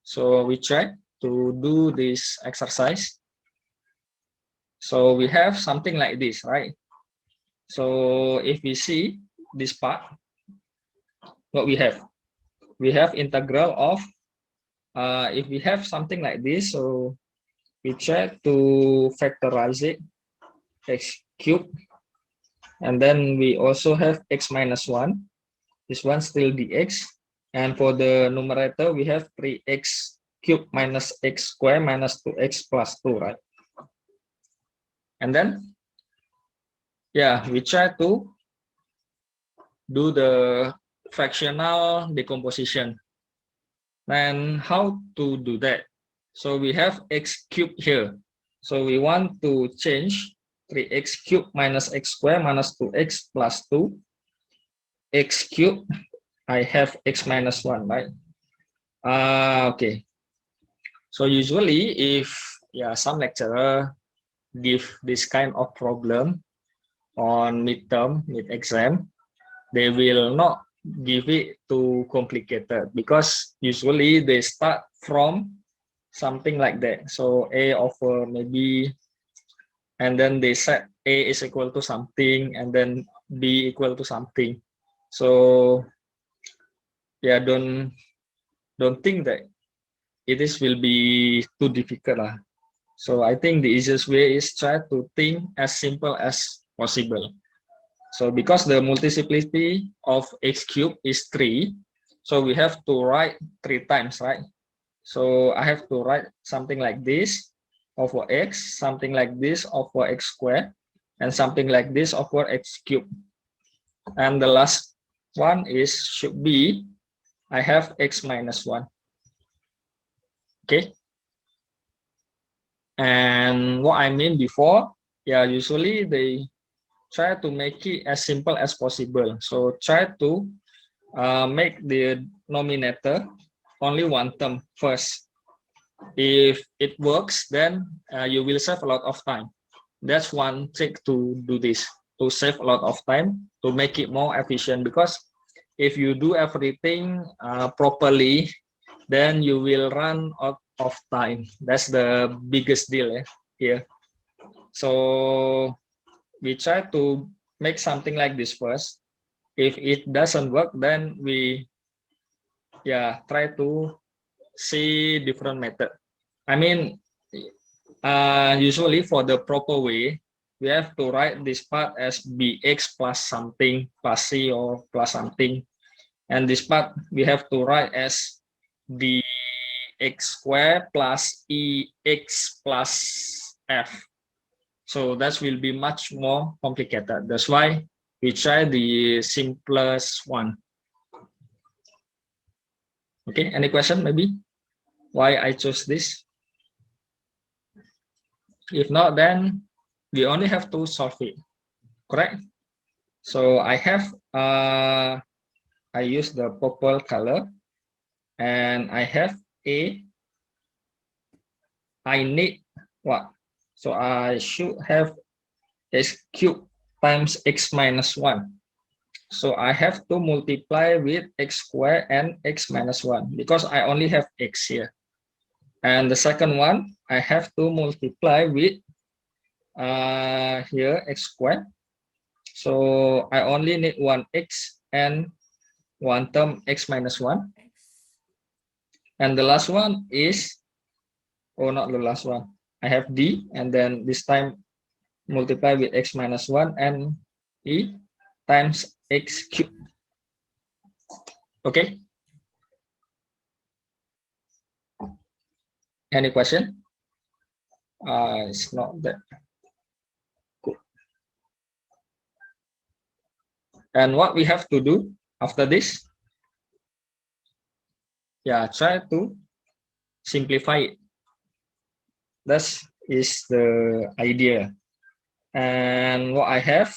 So we try to do this exercise. So we have something like this, right? So if we see this part, what we have integral of, if we have something like this, so we try to factorize it, x cubed, and then we also have x minus 1. This one still dx, and for the numerator we have 3x cubed minus x squared minus 2x plus 2, right? And then yeah, we try to do the fractional decomposition. And how to do that? So we have x cubed here, so we want to change 3x cubed minus x squared minus 2x plus 2 x cubed. I have x minus 1, right? Okay. So usually if some lecturer give this kind of problem on mid exam, they will not give it too complicated, because usually they start from something like that. So a over maybe, and then they set a is equal to something, and then b equal to something. So yeah, don't think that it will be too difficult lah. So I think the easiest way is try to think as simple as possible. So because the multiplicity of x cubed is 3, so we have to write 3 times, right? So I have to write something like this over x, something like this over x squared, and something like this over x cubed. And the last one should be, I have x minus 1. Okay. And what I mean before, usually they try to make it as simple as possible. So try to make the denominator only one term first. If it works, then you will save a lot of time. That's one trick to do this, to save a lot of time, to make it more efficient. Because if you do everything properly, then you will run out of time. That's the biggest deal here. So we try to make something like this first. If it doesn't work, then we try to see different method. I mean, usually for the proper way, we have to write this part as bx plus something plus c or plus something, and this part we have to write as dx squared plus ex plus f. So that will be much more complicated. That's why we try the simplest one. Okay, any question maybe why I chose this? If not, then we only have to solve it, correct? So I have I use the purple color, and I have a, I need what? So I should have x cubed times x minus 1. So I have to multiply with x squared and x minus 1, because I only have x here. And the second one, I have to multiply with here x squared. So I only need one x and one term x minus 1. And the last one is, oh, not the last one. I have d, and then this time multiply with x minus 1 and e times x cubed. Okay. Any question? It's not that good. And what we have to do after this? Try to simplify it. That is the idea. And what I have,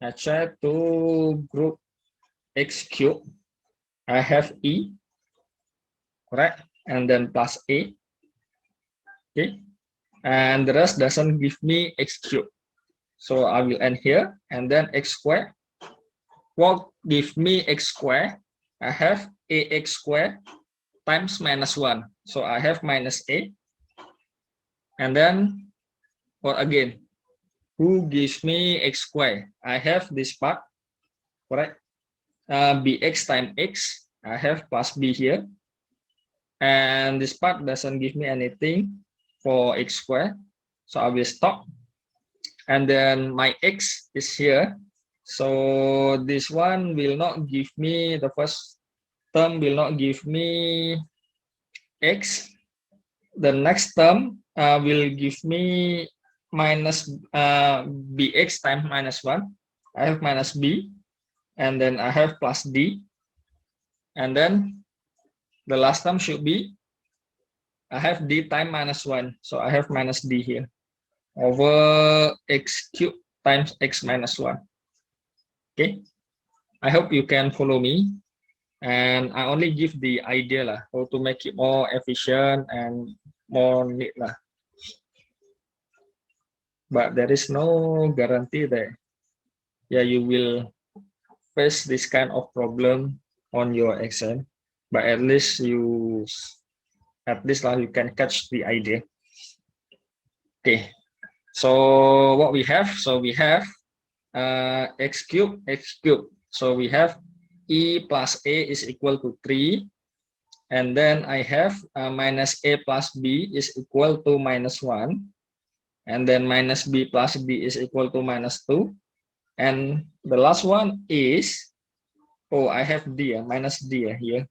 I try to group x cubed. I have e, correct, and then plus a. Okay, and the rest doesn't give me x cubed, so I will end here, and then x squared. What give me x squared? I have ax squared times -1. So I have minus a. And then what again? Who gives me x squared? I have this part, correct? Bx times x. I have plus b here. And this part doesn't give me anything for x squared. So I will stop. And then my x is here. So this one will not give me, the first term will not give me x. The next term will give me minus bx times -1. I have minus b, and then I have plus d, and then the last term should be I have d times -1, so I have minus d here over x cubed times x minus 1. Okay, I hope you can follow me, and I only give the idea lah, how to make it more efficient and more neat lah. But there is no guarantee that you will face this kind of problem on your exam, but at least you can catch the idea. Okay, so what we have, x cubed. So we have e plus a is equal to 3, and then I have minus a plus b is equal to -1, and then minus b plus d is equal to -2, and the last one is, I have d, minus d here.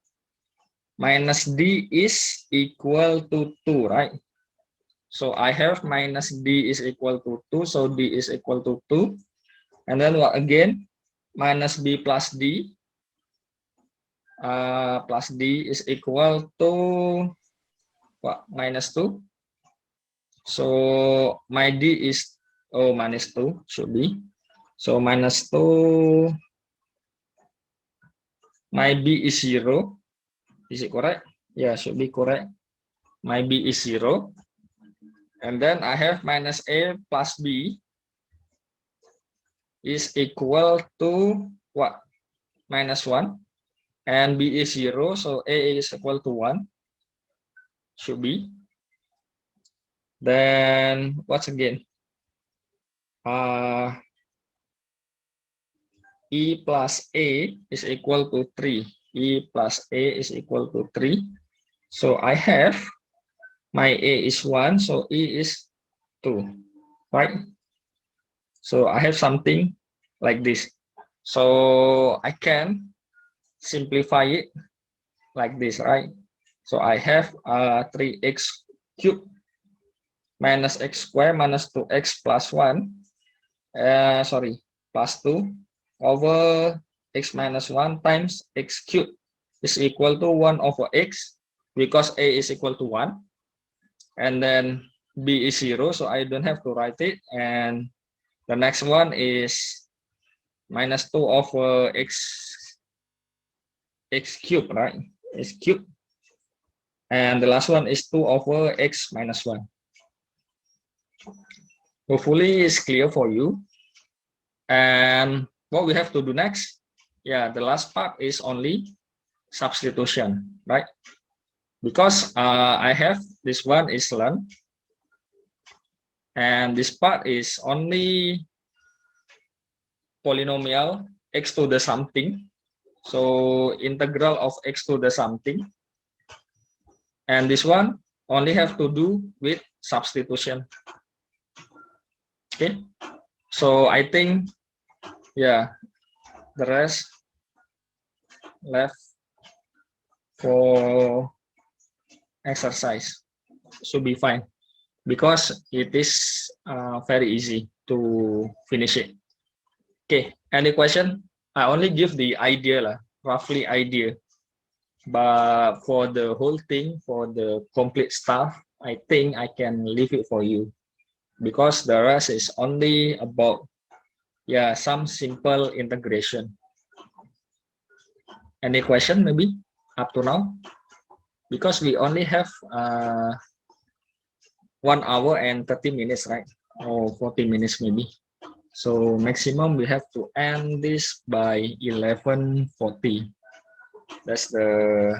Minus d is equal to 2, right? So I have minus d is equal to 2, so d is equal to 2. And then what again? Minus b plus d is equal to what? -2. So my d is -2 should be. So -2. My b is 0. Is it correct? Yeah, should be correct. My b is 0. And then I have minus a plus b is equal to what? -1. And b is 0, so a is equal to 1. Should be. Then what's again? E plus a is equal to 3. E plus a is equal to 3. So I have my a is 1, so e is 2, right? So I have something like this. So I can simplify it like this, right? So I have 3x cubed minus x squared minus 2x plus 1, plus 2 over x minus 1 times x cubed is equal to 1 over x, because a is equal to 1, and then b is 0, so I don't have to write it. And the next one is -2 over x cubed, right? X cubed. And the last one is 2 over x minus 1. Hopefully it's clear for you. And what we have to do next, the last part is only substitution, right? Because I have this one is learned, and this part is only polynomial x to the something, so integral of x to the something, and this one only have to do with substitution. Okay, so I think the rest left for exercise should be fine, because it is very easy to finish it. Okay, any question? I only give the idea, roughly idea, but for the whole thing, for the complete stuff, I think I can leave it for you, because the rest is only about some simple integration. Any question maybe up to now? Because we only have 1 hour and 30 minutes, right? Or 40 minutes maybe. So maximum we have to end this by 11:40. That's the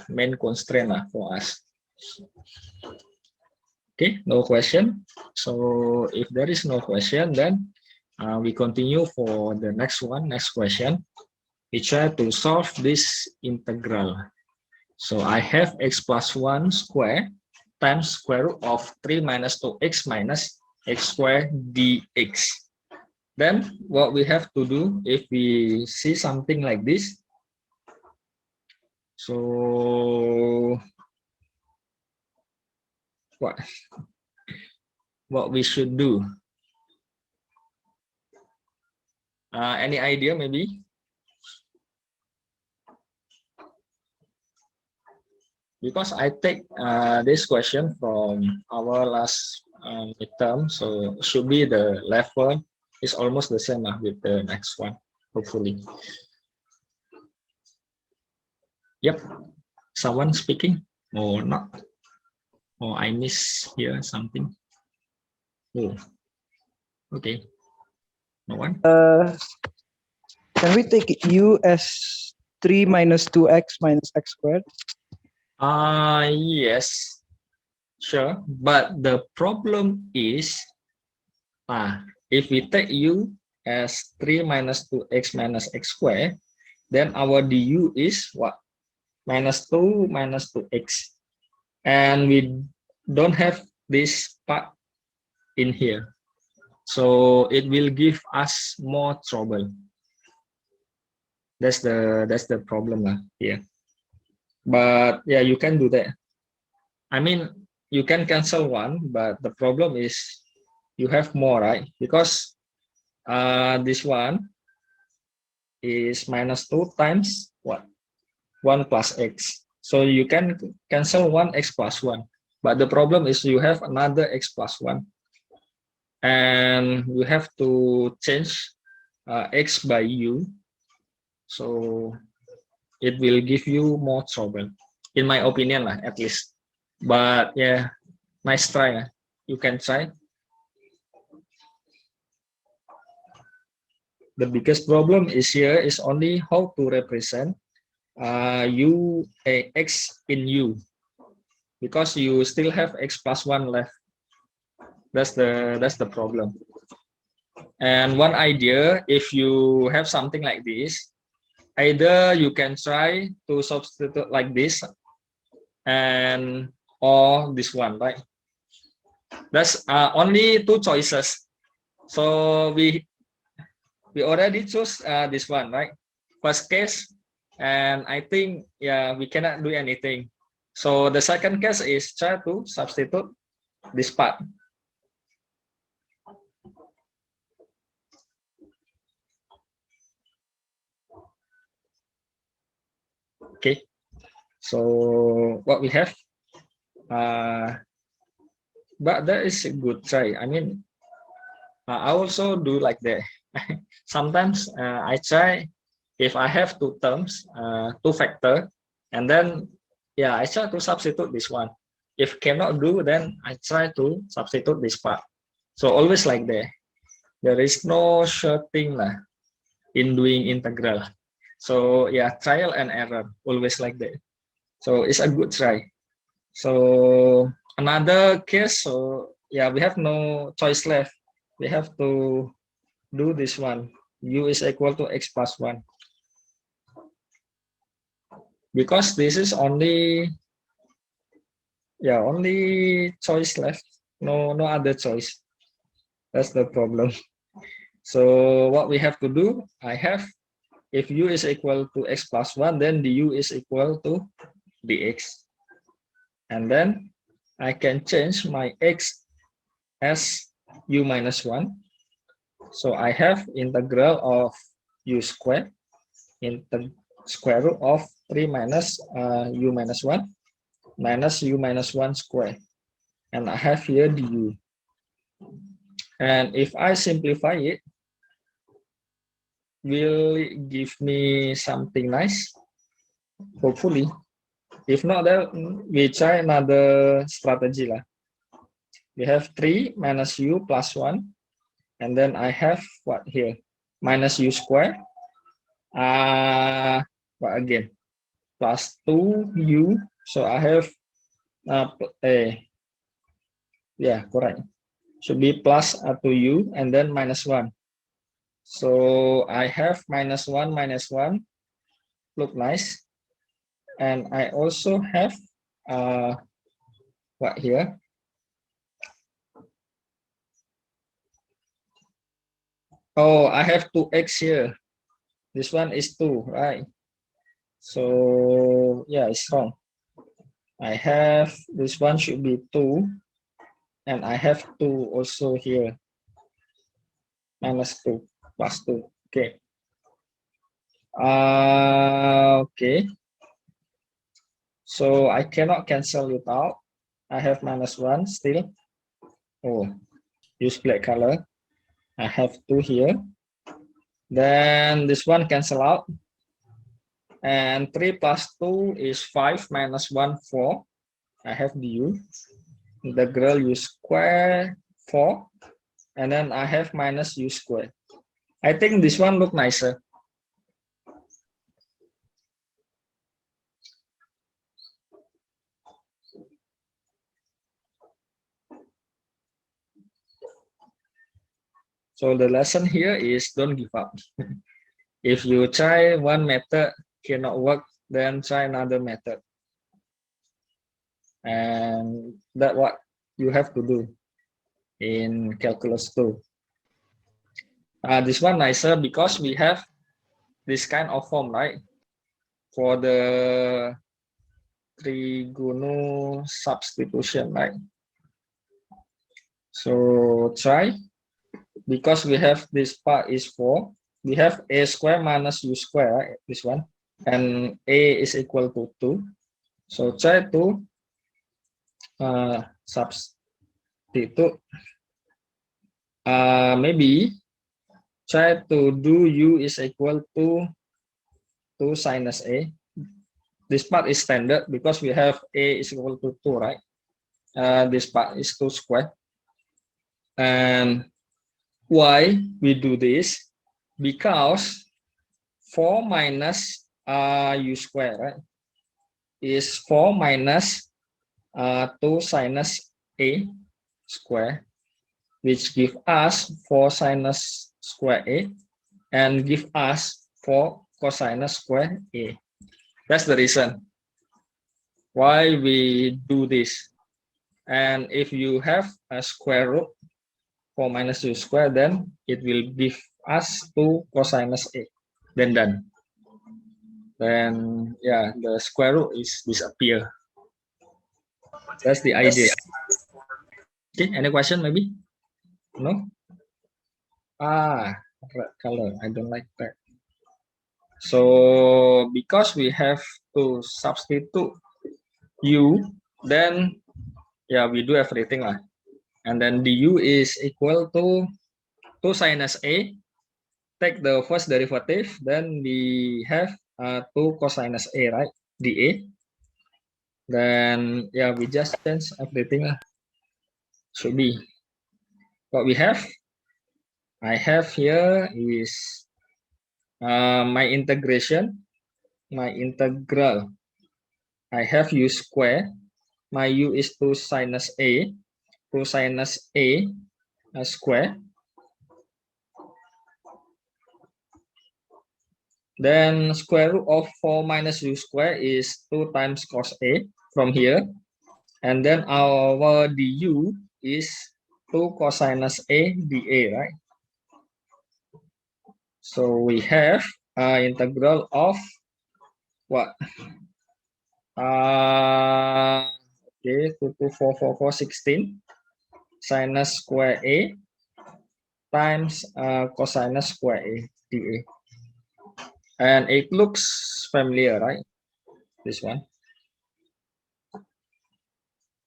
main constraint lah for us. Okay, no question. So if there is no question, then we continue for the next one. Next question. We try to solve this integral. So I have x plus 1 square times square root of 3 minus 2x minus x squared dx. Then what we have to do if we see something like this, so what we should do? Any idea maybe? Because I take this question from our last midterm, so should be the level is almost the same with the next one, hopefully. Yep, someone speaking or not? Or I miss here something? Oh, okay. No one? Can we take u as 3 minus 2x minus x squared? Yes, sure. But the problem is, if we take u as 3 minus 2x minus x squared, then our du is what? Minus 2 minus 2x. And we don't have this part in here. So it will give us more trouble. That's the problem here. But yeah, you can do that. I mean, you can cancel one, but the problem is you have more, right? Because this one is minus 2 times what? 1 plus x. So you can cancel 1x plus 1. But the problem is you have another x plus 1. And you have to change x by u. So it will give you more trouble, in my opinion, at least. But yeah, nice try. You can try. The biggest problem is here is only how to represent x in u, because you still have x plus 1 left. That's the problem. And one idea, if you have something like this, either you can try to substitute like this and or this one, right? That's only two choices. So we already chose this one, right? First case, and I think we cannot do anything. So the second case is try to substitute this part. Okay, so what we have, but that is a good try. I mean, I also do like that. Sometimes I try, if I have two terms, two factor, and then I try to substitute this one. If cannot do, then I try to substitute this part. So always like that. There is no sure thing in doing integral. So trial and error, always like that. So it's a good try. So another case, so we have no choice left. We have to do this one. U is equal to x plus 1. Because this is only choice left. No other choice. That's the problem. So what we have to do, I have, if u is equal to x plus 1, then du is equal to dx. And then I can change my x as u minus 1. So I have integral of u squared into square root of 3 minus u minus 1 minus u minus 1 square. And I have here du. And if I simplify it, will it give me something nice? Hopefully. If not, then we try another strategy. We have 3 minus u plus 1. And then I have what here? Minus u square. What again? plus 2u. So I have yeah, correct. Should be plus 2u and then minus 1. So I have minus 1, look nice. And I also have what here? Oh, I have 2x here. This one is 2, right? So yeah, it's wrong. I have this one should be 2, and I have 2 also here. Minus 2 plus 2. Okay. Okay. So I cannot cancel it out. I have minus 1 still. Oh, use black color. I have 2 here. Then this one cancel out. And 3 plus 2 is 5 minus 1, 4. I have du. Integral u square 4. And then I have minus u square. I think this one look nicer. So the lesson here is don't give up. If you try one method cannot work, then try another method. And that's what you have to do in calculus 2. This one nicer because we have this kind of form, right? For the trigonal substitution, right? So try, because we have this part is 4, we have a square minus u square, right? This one, and a is equal to 2. So try to substitute. Maybe try to do u is equal to 2 sinus a. This part is standard because we have a is equal to 2, right? This part is 2 squared. And why we do this? Because 4 minus u square, right, is 4 minus 2 sinus a square, which give us 4 sinus square a and give us 4 cosinus square a. That's the reason why we do this. And if you have a square root 4 minus u square, then it will give us 2 cosinus a. Then done. Then yeah, the square root is disappear. That's the idea. Okay, any question maybe? No? Red color. I don't like that. So because we have to substitute u, then yeah, we do everything lah. And then du is equal to 2 sinus a. Take the first derivative, then we have 2 cosinus a, right? dA. Then yeah, we just change everything lah. Should be what we have. I have here is my integration, my integral. I have u square. My u is 2 sinus a, 2 sinus a square. Then square root of 4 minus u square is 2 times cos a from here. And then our du is 2 cosinus a dA, right? So we have integral of what? Okay, 2 to 4, 4, 4, 16 sinus square a times cosinus square a dA. And it looks familiar, right? This one.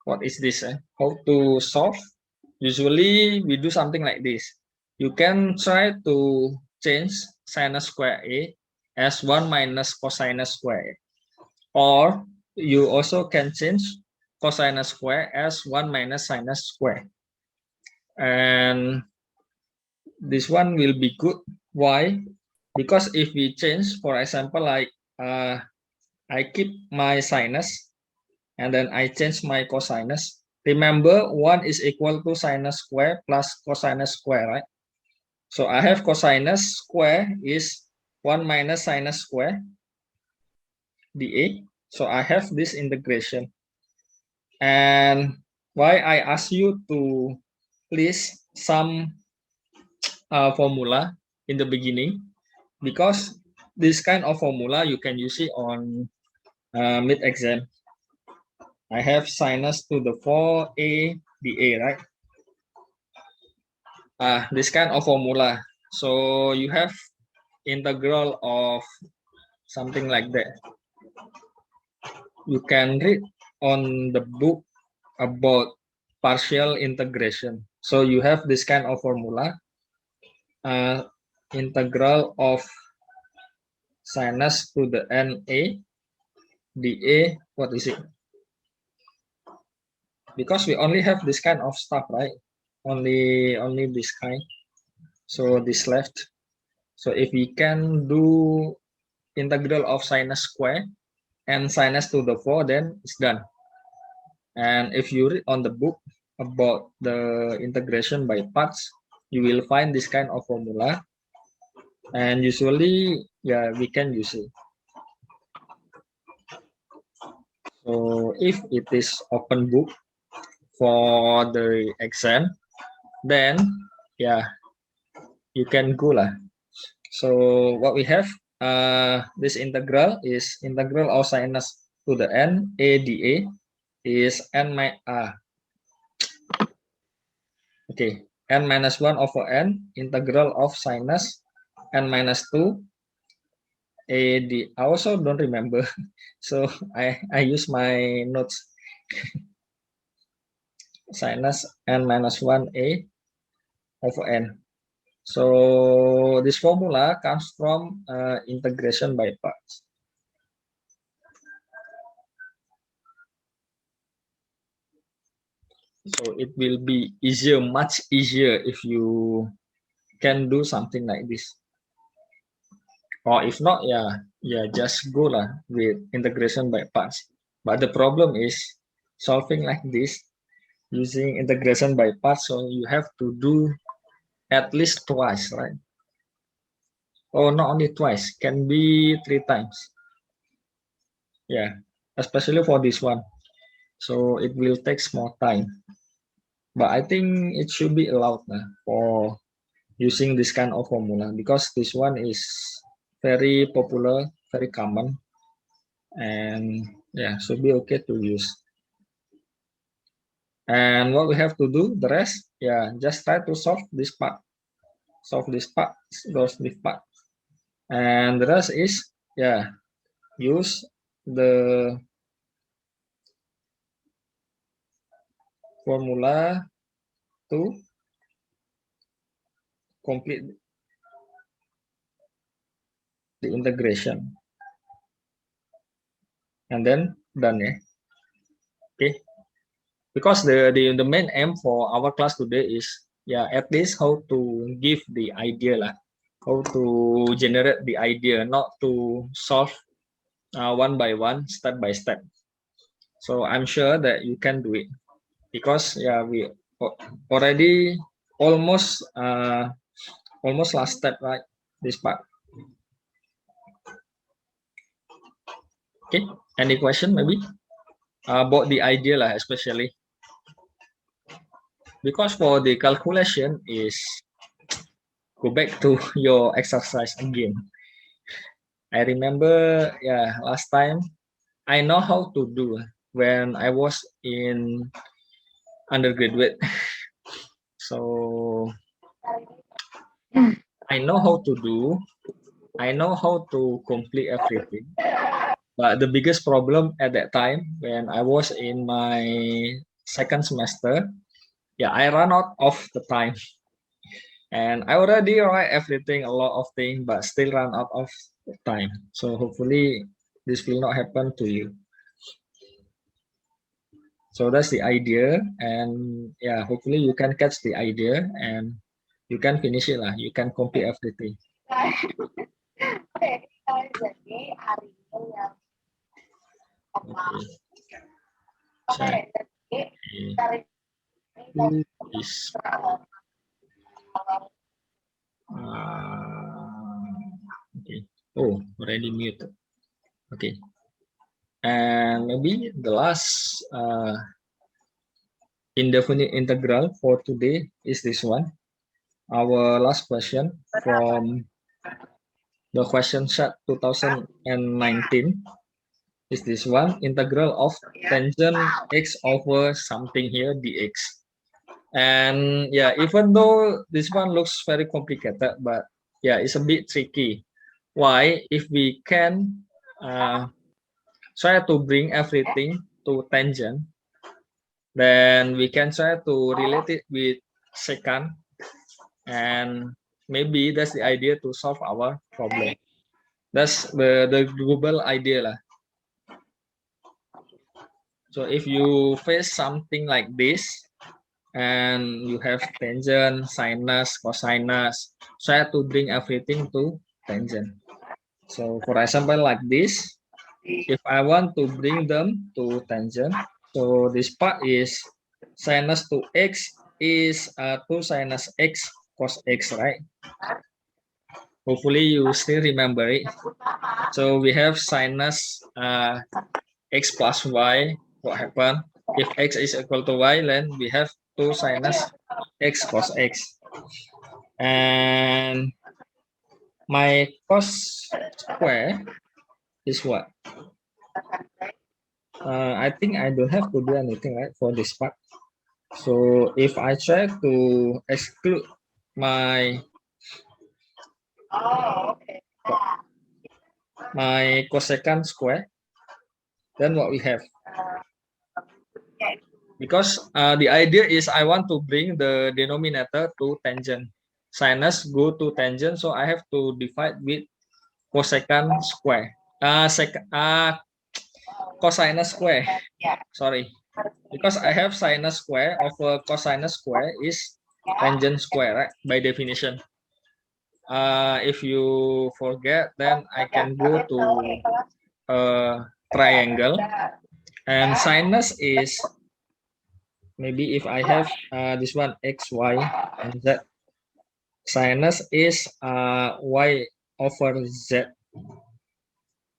What is this? How to solve? Usually we do something like this. You can try to change sinus square a as 1 minus cosinus square a. Or you also can change cosinus square as 1 minus sinus square. And this one will be good. Why? Because if we change, for example, like I keep my sinus, and then I change my cosinus. Remember, 1 is equal to sinus square plus cosinus square, right? So I have cosinus square is 1 minus sinus square dA. So I have this integration. And why I ask you to list some formula in the beginning, because this kind of formula you can use it on mid-exam. I have sinus to the 4a dA, right? This kind of formula. So you have integral of something like that. You can read on the book about partial integration. So you have this kind of formula, integral of sinus to the NA dA, what is it? Because we only have this kind of stuff, right? Only this kind. So this left. So if we can do integral of sinus square and sinus to the 4, then it's done. And if you read on the book about the integration by parts, you will find this kind of formula. And usually, yeah, we can use it. So if it is open book for the exam, then yeah, you can go lah. So what we have, this integral is integral of sinus to the n a dA is n okay, n minus 1 over n integral of sinus n minus 2 a d. I also don't remember, so I use my notes. Sinus n minus 1 a over n. So this formula comes from integration by parts. So it will be easier, much easier if you can do something like this. Or if not, yeah, just go lah with integration by parts. But the problem is solving like this using integration by parts. So you have to do at least twice, right? Oh, not only twice, can be 3 times. Yeah, especially for this one. So it will take more time. But I think it should be allowed for using this kind of formula, because this one is very popular, very common, and yeah, should be okay to use. And what we have to do, the rest, yeah, just try to solve this part. Solve this part, goes this part. And the rest is, yeah, use the formula to complete the integration. And then done, yeah. Okay. Because the main aim for our class today is, yeah, at least how to give the idea lah, how to generate the idea, not to solve one by one, step by step. So I'm sure that you can do it, because yeah, we already almost last step, right? This part. Okay. Any question maybe about the idea lah, especially because for the calculation is go back to your exercise again. I remember, yeah, last time I know how to do when I was in undergraduate. So I know how to do, I know how to complete everything. But the biggest problem at that time when I was in my second semester, yeah, I ran out of the time. And I already write everything, a lot of things, but still run out of time. So hopefully this will not happen to you. So that's the idea, and yeah, hopefully you can catch the idea and you can finish it lah. You can complete everything. Okay. Check who is okay. Oh, already muted. Okay. And maybe the last indefinite integral for today is this one. Our last question from the question set 2019 is this one, integral of tangent x over something here dx. And yeah, even though this one looks very complicated, but yeah, it's a bit tricky. Why? If we can try to bring everything to tangent, then we can try to relate it with secant, and maybe that's the idea to solve our problem. That's the global idea lah. So if you face something like this, and you have tangent, sinus, cosinus, try to bring everything to tangent. So for example, like this, if I want to bring them to tangent, so this part is sinus to x is 2 sinus x cos x, right? Hopefully you still remember it. So we have sinus x plus y. What happened? If x is equal to y, then we have 2 sinus x cos x. And my cos square is what? I think I don't have to do anything, right, for this part. So if I try to exclude my cosecant square, then what we have? Because the idea is I want to bring the denominator to tangent. Sinus go to tangent, so I have to divide with cosecant square. Cosinus square. Sorry. Because I have sinus square over cosinus square is tangent square, right? By definition. If you forget, then I can go to a triangle, and sinus is maybe if I have this one x, y, and z. Sinus is y over z,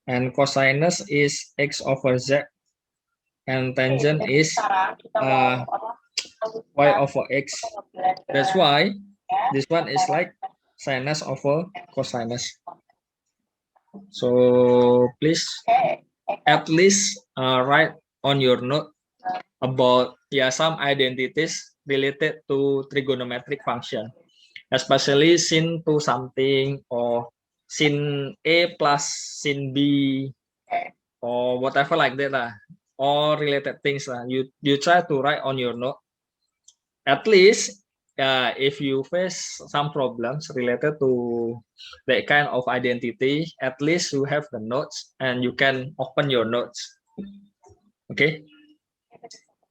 and cosinus is x over z, and tangent is y over x. That's why this one is like sinus over cosinus. So please at least write on your note about some identities related to trigonometric function, especially sin to something, or sin A plus sin B, or whatever like that lah, all related things lah. You try to write on your note. At least if you face some problems related to that kind of identity, at least you have the notes and you can open your notes. Okay,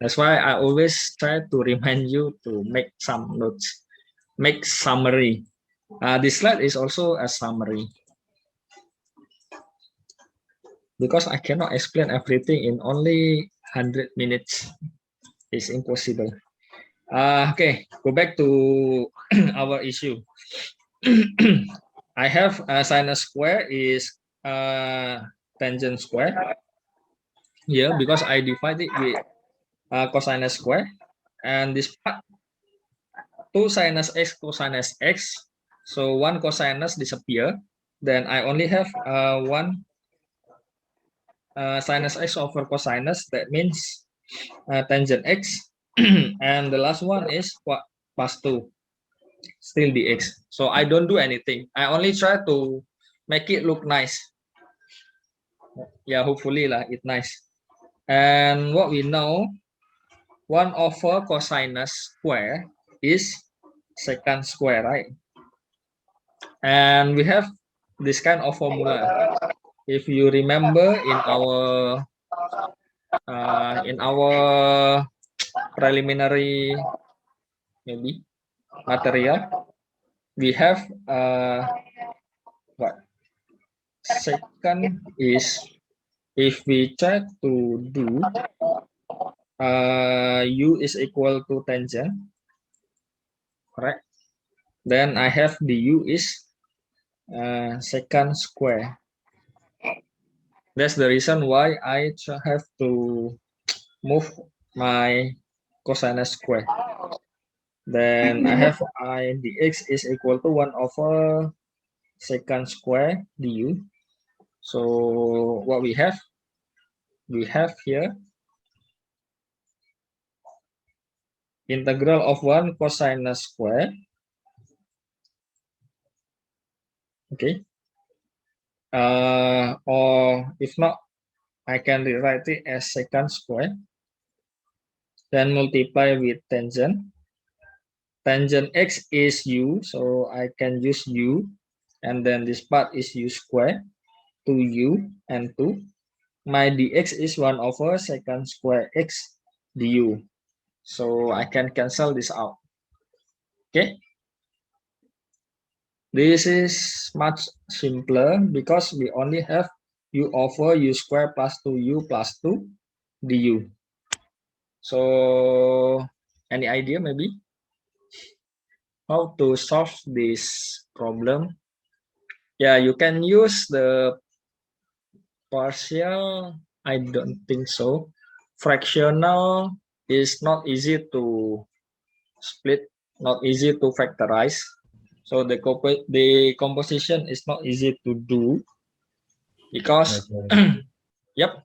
that's why I always try to remind you to make some notes, make summary. This slide is also a summary, because I cannot explain everything in only 100 minutes. It's impossible. Okay, go back to our issue. I have sinus square is tangent square here, because I divide it with cosinus square, and this part 2 sinus x cosinus x, so one cosinus disappear, then I only have one sinus x over cosinus, that means tangent x. And the last one is what? Plus 2, still dx. So I don't do anything, I only try to make it look nice. Yeah, hopefully lah, it's nice. And what we know, 1 over cosinus square is secant square, right? And we have this kind of formula. If you remember in our preliminary maybe material, we have what? Secant is if we try to do u is equal to tangent, correct? Then I have the u is secant square. That's the reason why I have to move my cosinus square. Then I have I dx is equal to 1 over secant square du. So what we have here integral of 1 cosinus square. Okay. Or if not, I can rewrite it as secant square. Then multiply with tangent. Tangent x is u, so I can use u. And then this part is u square, 2u and 2. My dx is 1 over secant square x du. So I can cancel this out. Okay. This is much simpler because we only have u over u square plus 2u plus 2 du. So any idea maybe how to solve this problem? Yeah, you can use the partial. I don't think so. Fractional is not easy to split, not easy to factorize. So the composition is not easy to do because yep,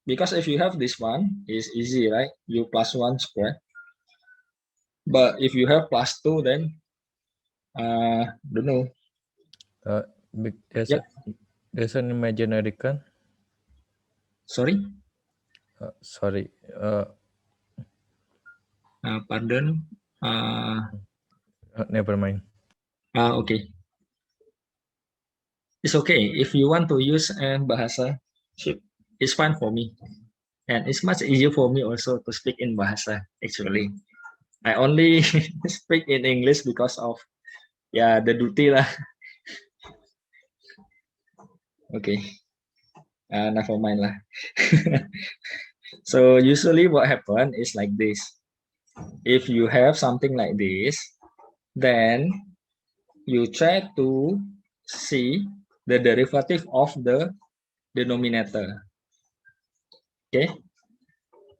because if you have this one, it's easy, right? U plus 1 square. But if you have plus 2, then don't know. There's, Yep. there's an imaginary can. Sorry. Sorry. Pardon. Never mind. Okay. It's okay if you want to use bahasa. It's fine for me, and it's much easier for me also to speak in bahasa. Actually, I only speak in English because of the duty lah. Okay, never mind lah. So usually what happen is like this. If you have something like this, then you try to see the derivative of the denominator. Okay.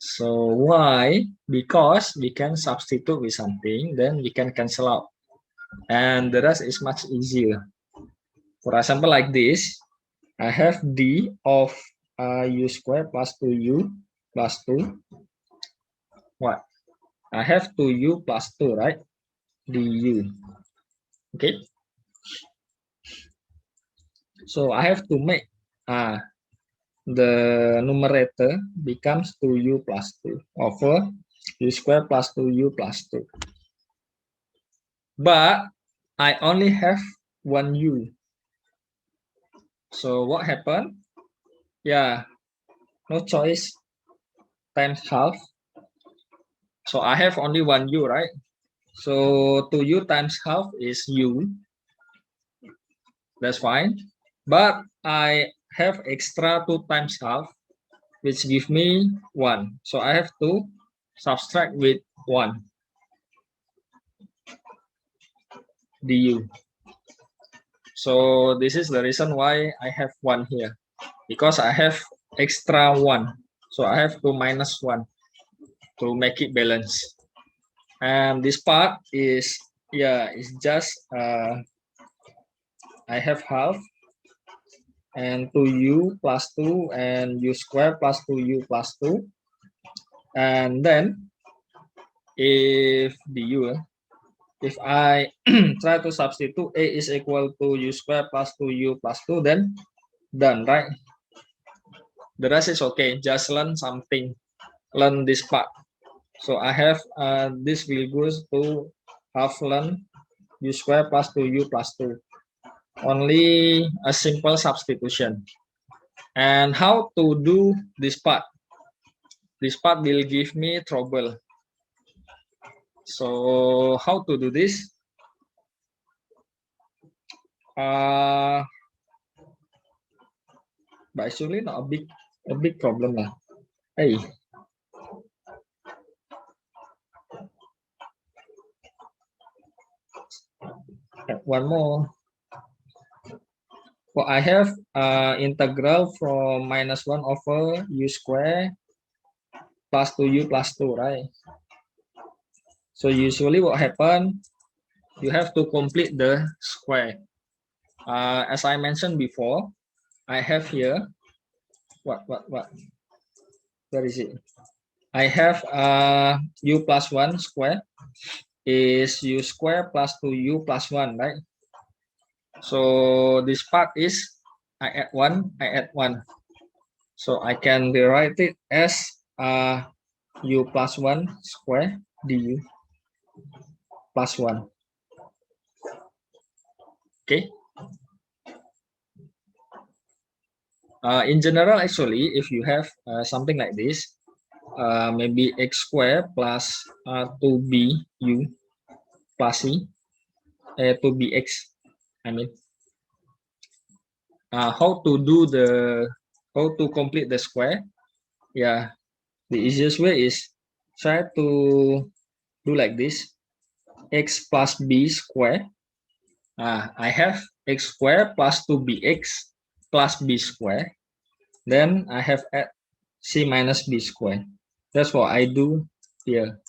So why? Because we can substitute with something, then we can cancel out. And the rest is much easier. For example, like this, I have d of u square plus 2u plus 2. What? I have 2u plus 2, right? du. Okay. So I have to make the numerator becomes 2u plus 2 over u square plus 2u plus 2. But I only have one u. So what happened? Yeah, no choice, times half. So I have only one u, right? So 2u times half is u. That's fine. But I have extra 2 times half, which give me 1. So I have to subtract with 1 du. So this is the reason why I have 1 here, because I have extra 1. So I have to minus 1 to make it balance. And this part is, it's just I have half and 2u plus 2 and u square plus 2u plus 2. And then if I try to substitute a is equal to u square plus 2u plus 2, then done, right? The rest is okay. Just learn something. Learn this part. So I have this will go to half ln u square plus 2u plus 2. Only a simple substitution. And how to do this part? This part will give me trouble. So how to do this? But actually not a big problem lah. Hey. One more. Well, I have integral from -1 over u square plus 2u plus 2, right? So usually what happen, you have to complete the square. As I mentioned before, I have here, what? Where is it? I have u plus 1 square is u square plus 2u plus 1, right? So this part is I add 1. So I can rewrite it as u plus 1 square du plus 1. Okay. In general, actually, if you have something like this, maybe x square plus 2bu plus c, 2bx, I mean, how to complete the square? Yeah, the easiest way is try to do like this: x plus b square. I have x square plus 2bx plus b square. Then I have add c minus b square. That's what I do here.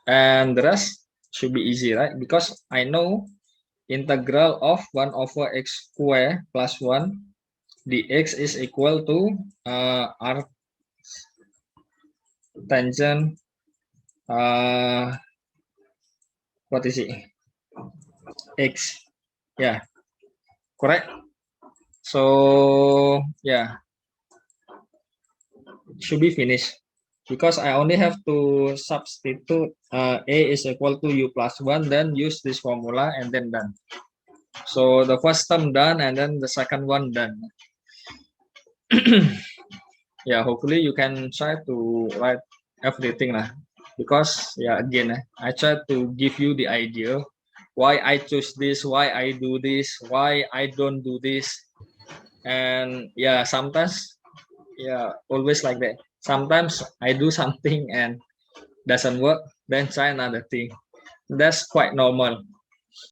And the rest should be easy, right? Because I know integral of 1 over x square plus 1 dx is equal to r tangent, what is it? X. Yeah, correct. So yeah, should be finished because I only have to substitute a is equal to u plus 1, then use this formula and then done. So the first term done and then the second one done. Yeah, hopefully you can try to write everything lah, because yeah, again, I try to give you the idea why I choose this, why I do this, why I don't do this. And yeah, sometimes, yeah, always like that. Sometimes I do something and doesn't work, then try another thing. That's quite normal.